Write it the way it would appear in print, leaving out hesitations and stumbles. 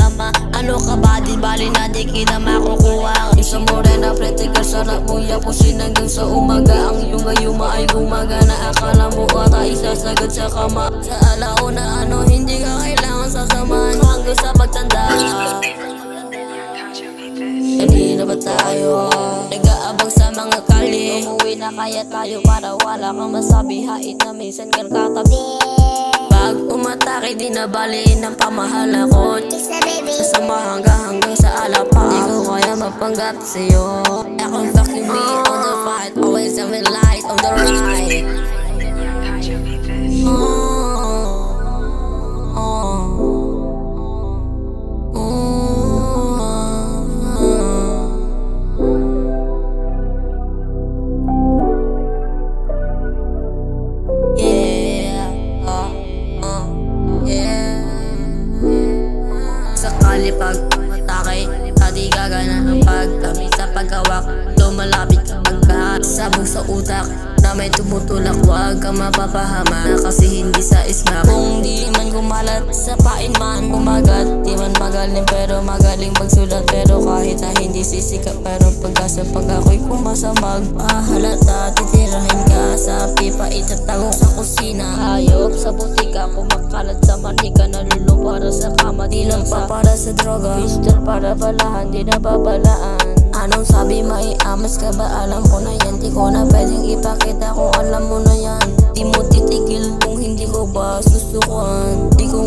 kasama. Ano ka ba, di bali na di kita makukuha. Isang morena, pretty girl, sarap mo yapusin hanggang sa umaga. Ang yuma-yuma ay gumagana, akala mo ata isasagad sa kama. Sa alauna, ano, hindi ka kailangan sasamahan hanggang sa pagtanda. Hindi na ba tayo nag-aabang sa mga kali? Umuwi na kaya tayo para wala kang masabi. Hait na minsan kang katabi. Pag umatake di na baliin ang pamahala ko. Sasama hanggang sa alapa. Di ko kaya mapanggap sa'yo. Akong fucking me on the fight, always having light on the right. Sakali pag matake, di gagana ang pagkami sa paghawak. Lumalapit kapag kahat, sabog sa utak na may tumutulak. Huwag kang mapapahama kasi hindi sa isma. Kung di man kumalat sa pain man umagat. Di man magaling pero magaling magsulat. Pero kahit na hindi sisikat, pero pagkasa pag ako'y kumasa magpahalata. Titirahin ka sa pipa, itatago sa kusina. Hayop sa butika, kumakalat sa manika. Nalulong para sa kama, di lang pa para sa droga. Pistol para balahan, di nababalaan. Anong sabi, maiamas ka ba? Alam ko na yan, di ko na pwedeng ipakita kung alam mo na yan. Di mo titigil kung hindi ko ba susukan. Di ko